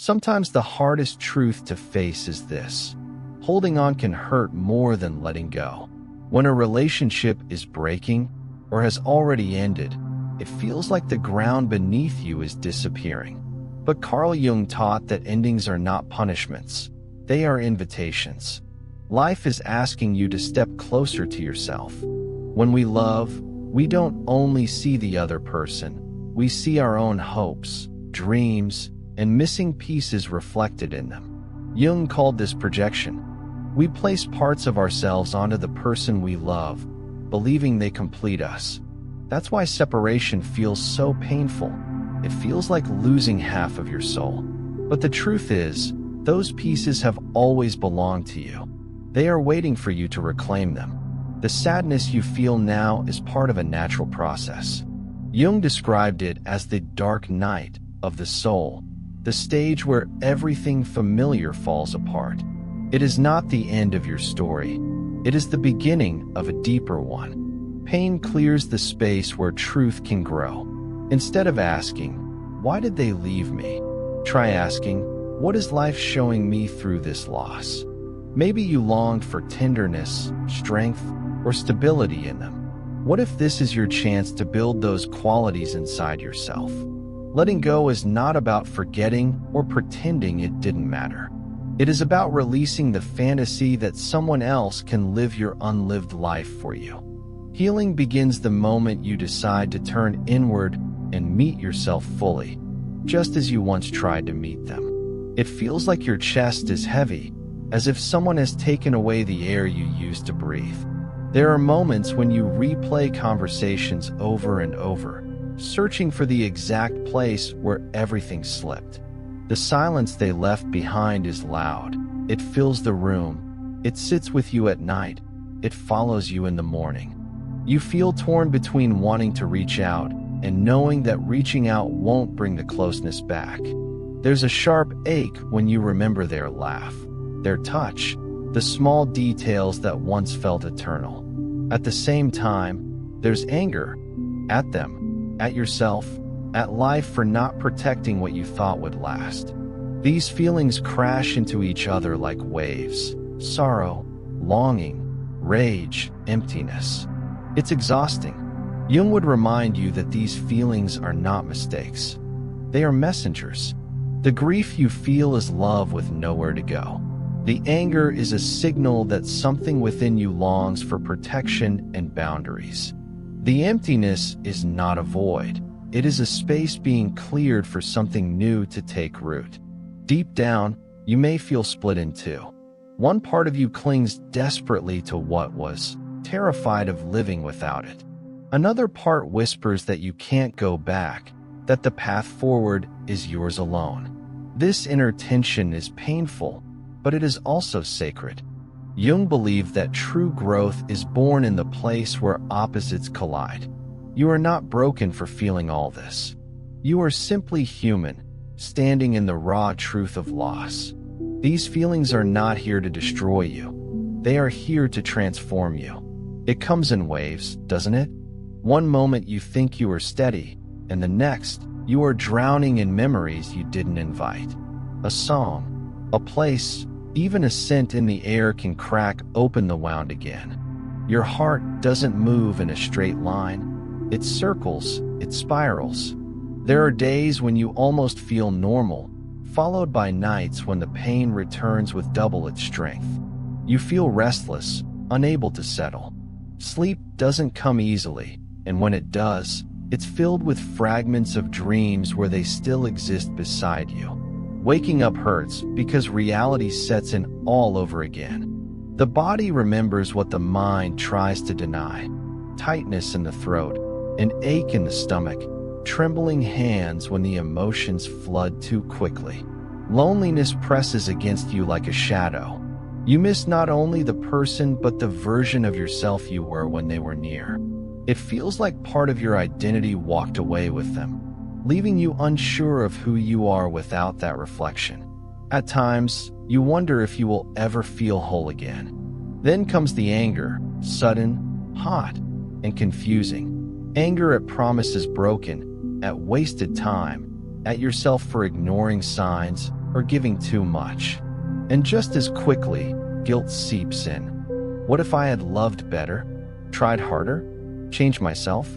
Sometimes the hardest truth to face is this: holding on can hurt more than letting go. When a relationship is breaking or has already ended, it feels like the ground beneath you is disappearing. But Carl Jung taught that endings are not punishments, they are invitations. Life is asking you to step closer to yourself. When we love, we don't only see the other person, we see our own hopes, dreams, and missing pieces reflected in them. Jung called this projection. We place parts of ourselves onto the person we love, believing they complete us. That's why separation feels so painful. It feels like losing half of your soul. But the truth is, those pieces have always belonged to you. They are waiting for you to reclaim them. The sadness you feel now is part of a natural process. Jung described it as the dark night of the soul, the stage where everything familiar falls apart. It is not the end of your story. It is the beginning of a deeper one. Pain clears the space where truth can grow. Instead of asking, "Why did they leave me?" try asking, "What is life showing me through this loss?" Maybe you longed for tenderness, strength, or stability in them. What if this is your chance to build those qualities inside yourself? Letting go is not about forgetting or pretending it didn't matter. It is about releasing the fantasy that someone else can live your unlived life for you. Healing begins the moment you decide to turn inward and meet yourself fully, just as you once tried to meet them. It feels like your chest is heavy, as if someone has taken away the air you used to breathe. There are moments when you replay conversations over and over, searching for the exact place where everything slipped. The silence they left behind is loud. It fills the room. It sits with you at night. It follows you in the morning. You feel torn between wanting to reach out and knowing that reaching out won't bring the closeness back. There's a sharp ache when you remember their laugh, their touch, the small details that once felt eternal. At the same time, there's anger at them, at yourself, at life for not protecting what you thought would last. These feelings crash into each other like waves: sorrow, longing, rage, emptiness. It's exhausting. Jung would remind you that these feelings are not mistakes. They are messengers. The grief you feel is love with nowhere to go. The anger is a signal that something within you longs for protection and boundaries. The emptiness is not a void. It is a space being cleared for something new to take root. Deep down, you may feel split in two. One part of you clings desperately to what was, terrified of living without it. Another part whispers that you can't go back, that the path forward is yours alone. This inner tension is painful, but it is also sacred. Jung believed that true growth is born in the place where opposites collide. You are not broken for feeling all this. You are simply human, standing in the raw truth of loss. These feelings are not here to destroy you. They are here to transform you. It comes in waves, doesn't it? One moment you think you are steady, and the next, you are drowning in memories you didn't invite. A song, a place, even a scent in the air can crack open the wound again. Your heart doesn't move in a straight line. It circles, it spirals. There are days when you almost feel normal, followed by nights when the pain returns with double its strength. You feel restless, unable to settle. Sleep doesn't come easily, and when it does, it's filled with fragments of dreams where they still exist beside you. Waking up hurts because reality sets in all over again. The body remembers what the mind tries to deny. Tightness in the throat, an ache in the stomach, trembling hands when the emotions flood too quickly. Loneliness presses against you like a shadow. You miss not only the person but the version of yourself you were when they were near. It feels like part of your identity walked away with them, leaving you unsure of who you are without that reflection. At times, you wonder if you will ever feel whole again. Then comes the anger, sudden, hot, and confusing. Anger at promises broken, at wasted time, at yourself for ignoring signs, or giving too much. And just as quickly, guilt seeps in. What if I had loved better, tried harder, changed myself?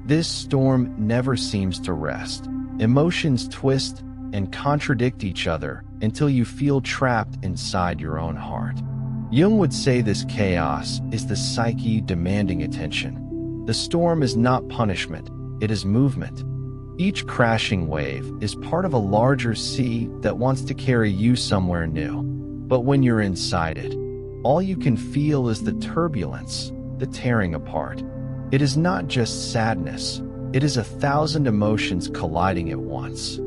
This storm never seems to rest. Emotions twist and contradict each other until you feel trapped inside your own heart. Jung would say this chaos is the psyche demanding attention. The storm is not punishment, it is movement. Each crashing wave is part of a larger sea that wants to carry you somewhere new. But when you're inside it, all you can feel is the turbulence, the tearing apart. It is not just sadness, it is 1,000 emotions colliding at once.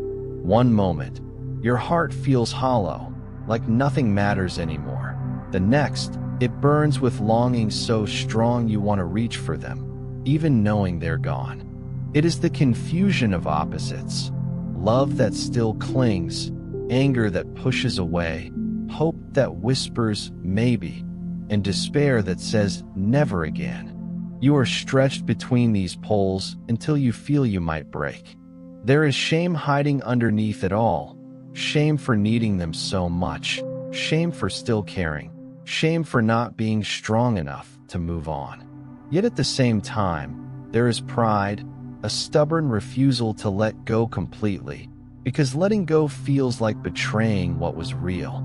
One moment, your heart feels hollow, like nothing matters anymore. The next, it burns with longing so strong you want to reach for them, even knowing they're gone. It is the confusion of opposites. Love that still clings, anger that pushes away, hope that whispers maybe, and despair that says never again. You are stretched between these poles until you feel you might break. There is shame hiding underneath it all. Shame for needing them so much. Shame for still caring. Shame for not being strong enough to move on. Yet at the same time, there is pride, a stubborn refusal to let go completely, because letting go feels like betraying what was real.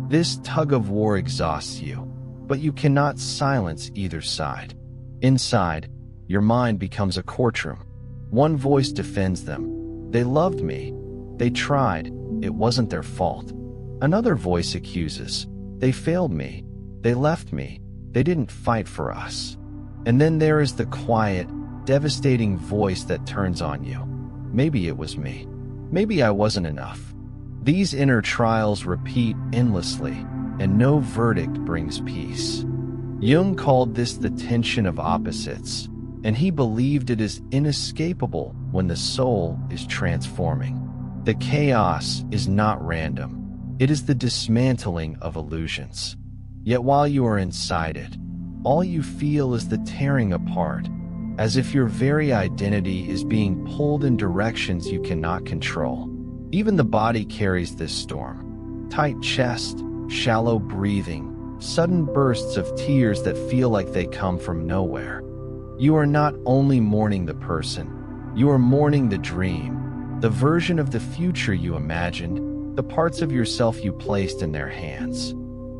This tug of war exhausts you, but you cannot silence either side. Inside, your mind becomes a courtroom. One voice defends them. They loved me. They tried. It wasn't their fault. Another voice accuses. They failed me. They left me. They didn't fight for us. And then there is the quiet, devastating voice that turns on you. Maybe it was me. Maybe I wasn't enough. These inner trials repeat endlessly, and no verdict brings peace. Jung called this the tension of opposites, and he believed it is inescapable when the soul is transforming. The chaos is not random. It is the dismantling of illusions. Yet while you are inside it, all you feel is the tearing apart, as if your very identity is being pulled in directions you cannot control. Even the body carries this storm. Tight chest, shallow breathing, sudden bursts of tears that feel like they come from nowhere. You are not only mourning the person, you are mourning the dream, the version of the future you imagined, the parts of yourself you placed in their hands.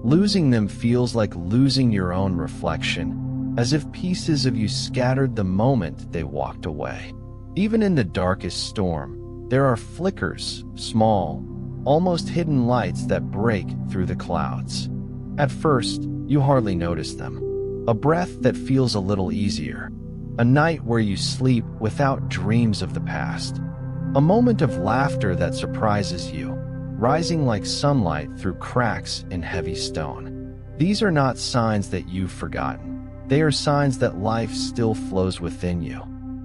Losing them feels like losing your own reflection, as if pieces of you scattered the moment they walked away. Even in the darkest storm, there are flickers, small, almost hidden lights that break through the clouds. At first, you hardly notice them. A breath that feels a little easier. A night where you sleep without dreams of the past. A moment of laughter that surprises you, rising like sunlight through cracks in heavy stone. These are not signs that you've forgotten. They are signs that life still flows within you.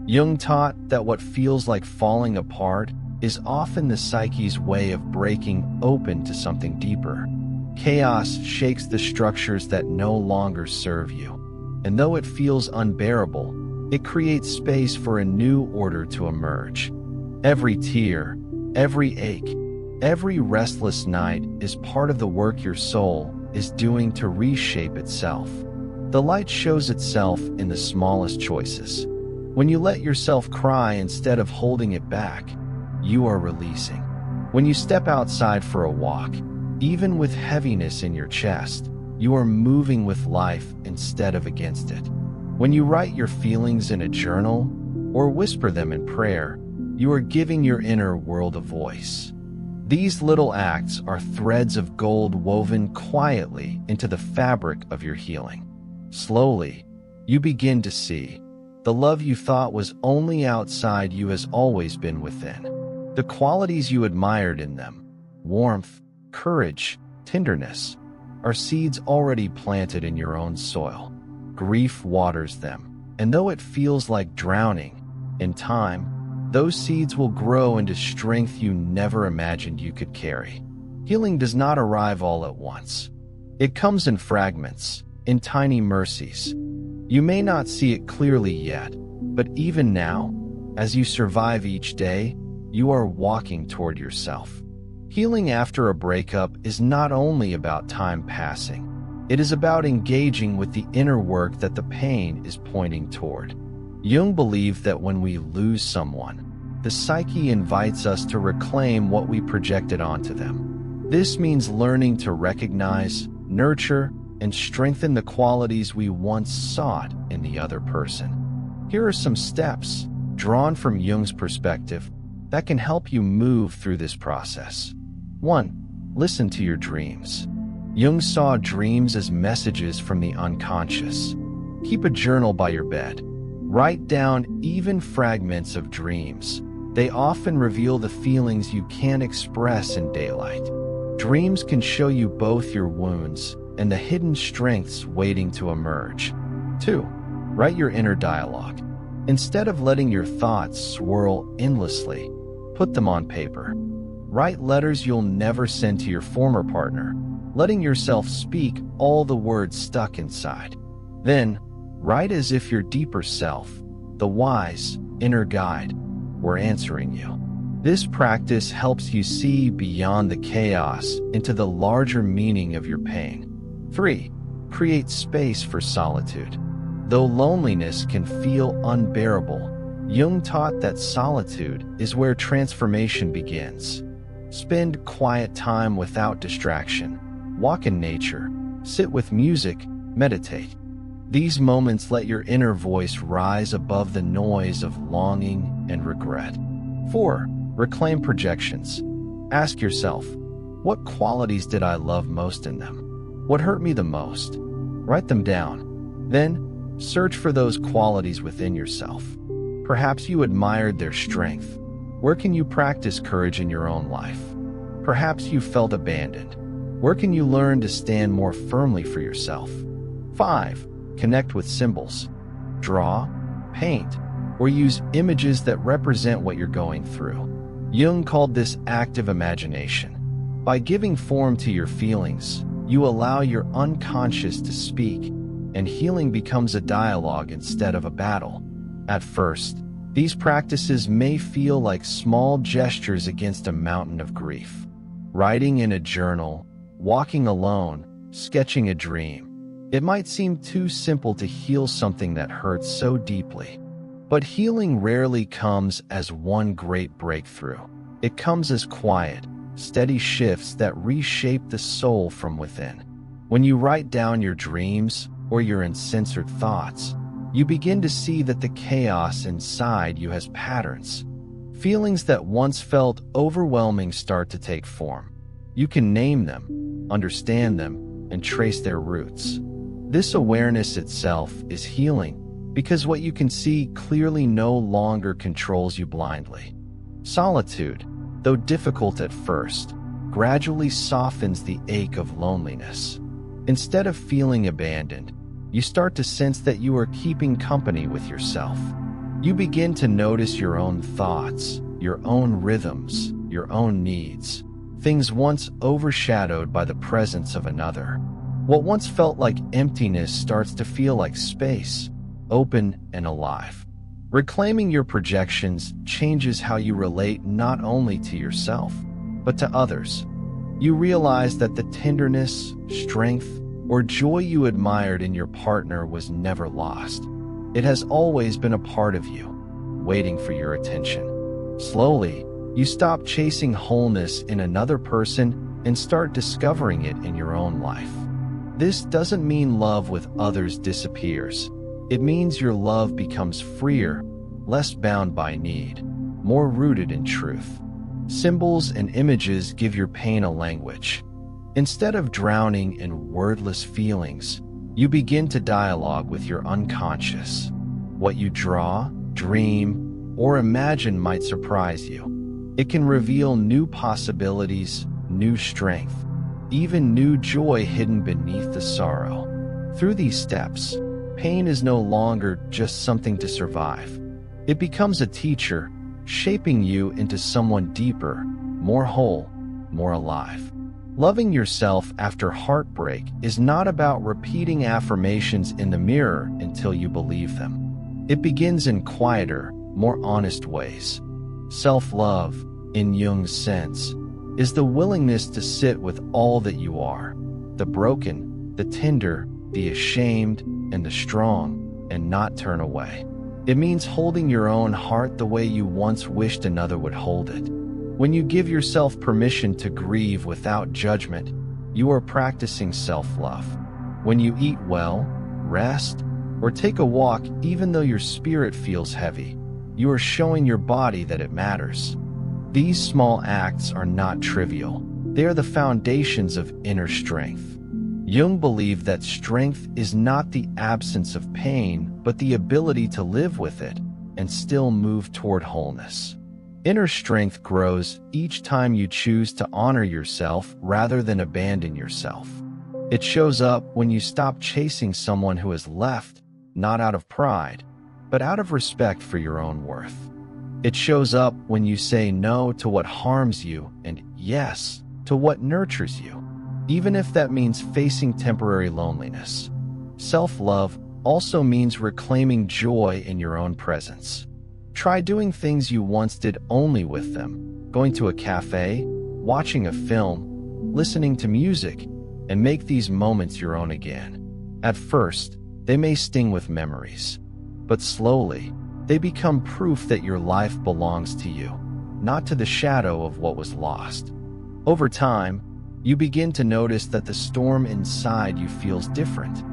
Jung taught that what feels like falling apart is often the psyche's way of breaking open to something deeper. Chaos shakes the structures that no longer serve you, and though it feels unbearable, it creates space for a new order to emerge. Every tear, every ache, every restless night is part of the work your soul is doing to reshape itself. The light shows itself in the smallest choices. When you let yourself cry instead of holding it back, you are releasing. When you step outside for a walk, even with heaviness in your chest, you are moving with life instead of against it. When you write your feelings in a journal or whisper them in prayer, you are giving your inner world a voice. These little acts are threads of gold woven quietly into the fabric of your healing. Slowly, you begin to see the love you thought was only outside you has always been within. The qualities you admired in them, warmth, courage, tenderness, are seeds already planted in your own soil. Grief waters them, and though it feels like drowning, in time, those seeds will grow into strength you never imagined you could carry. Healing does not arrive all at once. It comes in fragments, in tiny mercies. You may not see it clearly yet, but even now, as you survive each day, you are walking toward yourself. Healing after a breakup is not only about time passing. It is about engaging with the inner work that the pain is pointing toward. Jung believed that when we lose someone, the psyche invites us to reclaim what we projected onto them. This means learning to recognize, nurture, and strengthen the qualities we once sought in the other person. Here are some steps, drawn from Jung's perspective, that can help you move through this process. 1. Listen to your dreams. Jung saw dreams as messages from the unconscious. Keep a journal by your bed. Write down even fragments of dreams. They often reveal the feelings you can't express in daylight. Dreams can show you both your wounds and the hidden strengths waiting to emerge. 2. Write your inner dialogue. Instead of letting your thoughts swirl endlessly, put them on paper. Write letters you'll never send to your former partner, letting yourself speak all the words stuck inside. Then, write as if your deeper self, the wise, inner guide, were answering you. This practice helps you see beyond the chaos into the larger meaning of your pain. 3. Create space for solitude. Though loneliness can feel unbearable, Jung taught that solitude is where transformation begins. Spend quiet time without distraction. Walk in nature. Sit with music. Meditate. These moments let your inner voice rise above the noise of longing and regret. 4. Reclaim projections. Ask yourself, what qualities did I love most in them? What hurt me the most? Write them down. Then, search for those qualities within yourself. Perhaps you admired their strength. Where can you practice courage in your own life? Perhaps you felt abandoned. Where can you learn to stand more firmly for yourself? 5. Connect with symbols. Draw, paint, or use images that represent what you're going through. Jung called this active imagination. By giving form to your feelings, you allow your unconscious to speak, and healing becomes a dialogue instead of a battle. At first, these practices may feel like small gestures against a mountain of grief. Writing in a journal, walking alone, sketching a dream. It might seem too simple to heal something that hurts so deeply. But healing rarely comes as one great breakthrough. It comes as quiet, steady shifts that reshape the soul from within. When you write down your dreams or your uncensored thoughts, you begin to see that the chaos inside you has patterns. Feelings that once felt overwhelming start to take form. You can name them, understand them, and trace their roots. This awareness itself is healing because what you can see clearly no longer controls you blindly. Solitude, though difficult at first, gradually softens the ache of loneliness. Instead of feeling abandoned, you start to sense that you are keeping company with yourself. You begin to notice your own thoughts, your own rhythms, your own needs, things once overshadowed by the presence of another. What once felt like emptiness starts to feel like space, open and alive. Reclaiming your projections changes how you relate not only to yourself, but to others. You realize that the tenderness, strength, or joy you admired in your partner was never lost. It has always been a part of you, waiting for your attention. Slowly, you stop chasing wholeness in another person and start discovering it in your own life. This doesn't mean love with others disappears. It means your love becomes freer, less bound by need, more rooted in truth. Symbols and images give your pain a language. Instead of drowning in wordless feelings, you begin to dialogue with your unconscious. What you draw, dream, or imagine might surprise you. It can reveal new possibilities, new strength, even new joy hidden beneath the sorrow. Through these steps, pain is no longer just something to survive. It becomes a teacher, shaping you into someone deeper, more whole, more alive. Loving yourself after heartbreak is not about repeating affirmations in the mirror until you believe them. It begins in quieter, more honest ways. Self-love, in Jung's sense, is the willingness to sit with all that you are, the broken, the tender, the ashamed, and the strong, and not turn away. It means holding your own heart the way you once wished another would hold it. When you give yourself permission to grieve without judgment, you are practicing self-love. When you eat well, rest, or take a walk even though your spirit feels heavy, you are showing your body that it matters. These small acts are not trivial. They are the foundations of inner strength. Jung believed that strength is not the absence of pain, but the ability to live with it and still move toward wholeness. Inner strength grows each time you choose to honor yourself rather than abandon yourself. It shows up when you stop chasing someone who has left, not out of pride, but out of respect for your own worth. It shows up when you say no to what harms you and yes to what nurtures you, even if that means facing temporary loneliness. Self-love also means reclaiming joy in your own presence. Try doing things you once did only with them, going to a cafe, watching a film, listening to music, and make these moments your own again. At first, they may sting with memories, but slowly, they become proof that your life belongs to you, not to the shadow of what was lost. Over time, you begin to notice that the storm inside you feels different.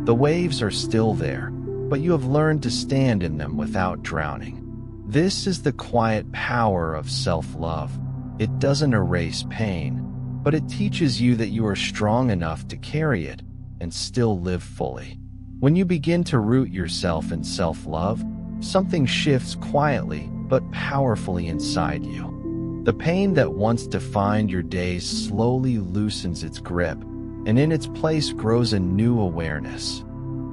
The waves are still there, but you have learned to stand in them without drowning. This is the quiet power of self-love. It doesn't erase pain, but it teaches you that you are strong enough to carry it and still live fully. When you begin to root yourself in self-love, something shifts quietly but powerfully inside you. The pain that once defined your days slowly loosens its grip, and in its place grows a new awareness.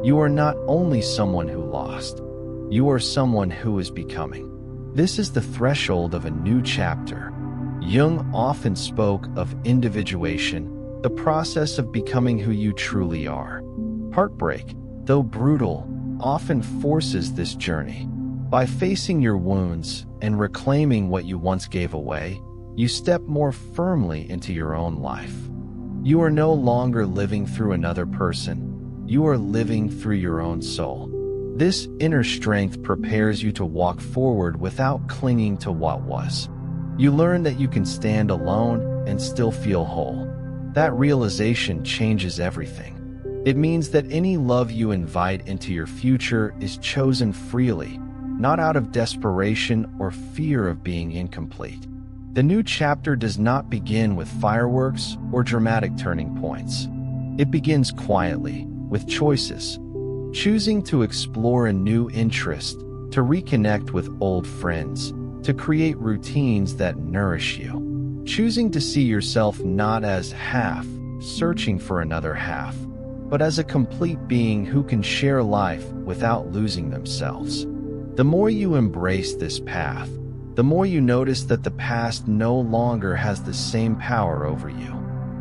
You are not only someone who lost, you are someone who is becoming. This is the threshold of a new chapter. Jung often spoke of individuation, the process of becoming who you truly are. Heartbreak, though brutal, often forces this journey. By facing your wounds and reclaiming what you once gave away, you step more firmly into your own life. You are no longer living through another person. You are living through your own soul. This inner strength prepares you to walk forward without clinging to what was. You learn that you can stand alone and still feel whole. That realization changes everything. It means that any love you invite into your future is chosen freely, not out of desperation or fear of being incomplete. The new chapter does not begin with fireworks or dramatic turning points. It begins quietly, with choices. Choosing to explore a new interest, to reconnect with old friends, to create routines that nourish you. Choosing to see yourself not as half, searching for another half, but as a complete being who can share life without losing themselves. The more you embrace this path, the more you notice that the past no longer has the same power over you.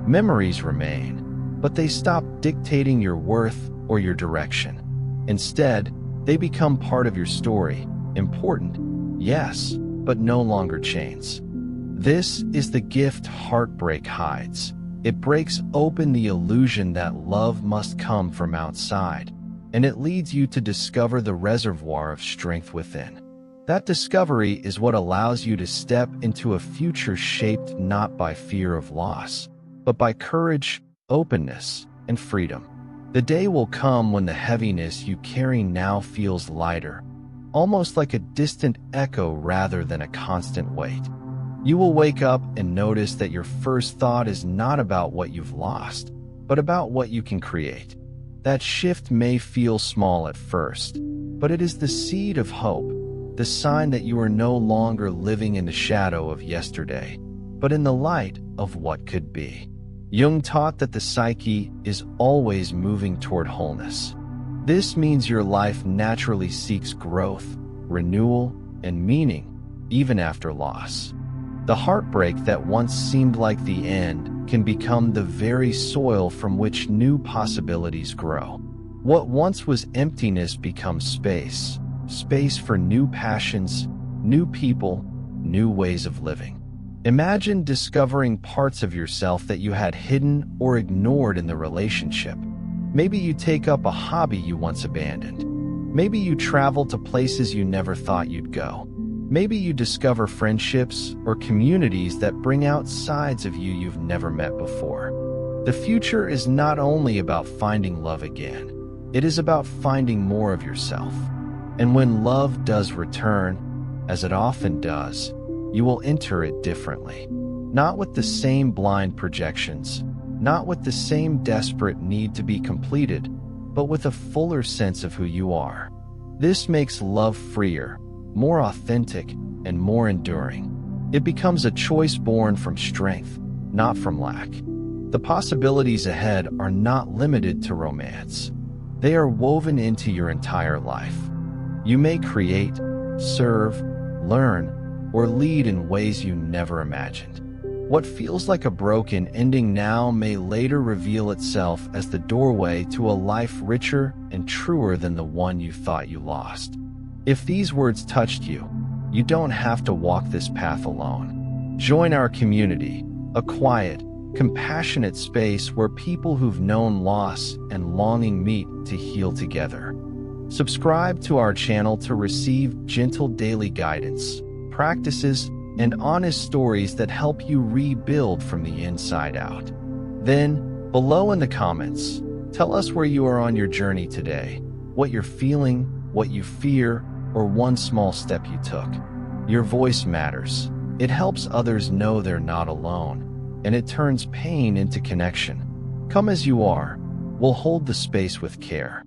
Memories remain, but they stop dictating your worth or your direction. Instead, they become part of your story, important, yes, but no longer chains. This is the gift heartbreak hides. It breaks open the illusion that love must come from outside, and it leads you to discover the reservoir of strength within. That discovery is what allows you to step into a future shaped not by fear of loss, but by courage, openness, and freedom. The day will come when the heaviness you carry now feels lighter, almost like a distant echo rather than a constant weight. You will wake up and notice that your first thought is not about what you've lost, but about what you can create. That shift may feel small at first, but it is the seed of hope, the sign that you are no longer living in the shadow of yesterday, but in the light of what could be. Jung taught that the psyche is always moving toward wholeness. This means your life naturally seeks growth, renewal, and meaning, even after loss. The heartbreak that once seemed like the end can become the very soil from which new possibilities grow. What once was emptiness becomes space, space for new passions, new people, new ways of living. Imagine discovering parts of yourself that you had hidden or ignored in the relationship. Maybe you take up a hobby you once abandoned. Maybe you travel to places you never thought you'd go. Maybe you discover friendships or communities that bring out sides of you you've never met before. The future is not only about finding love again, it is about finding more of yourself. And when love does return, as it often does, you will enter it differently. Not with the same blind projections, not with the same desperate need to be completed, but with a fuller sense of who you are. This makes love freer, more authentic, and more enduring. It becomes a choice born from strength, not from lack. The possibilities ahead are not limited to romance. They are woven into your entire life. You may create, serve, learn, or lead in ways you never imagined. What feels like a broken ending now may later reveal itself as the doorway to a life richer and truer than the one you thought you lost. If these words touched you, you don't have to walk this path alone. Join our community, a quiet, compassionate space where people who've known loss and longing meet to heal together. Subscribe to our channel to receive gentle daily guidance, practices, and honest stories that help you rebuild from the inside out. Then, below in the comments, tell us where you are on your journey today, what you're feeling, what you fear, or one small step you took. Your voice matters. It helps others know they're not alone, and it turns pain into connection. Come as you are. We'll hold the space with care.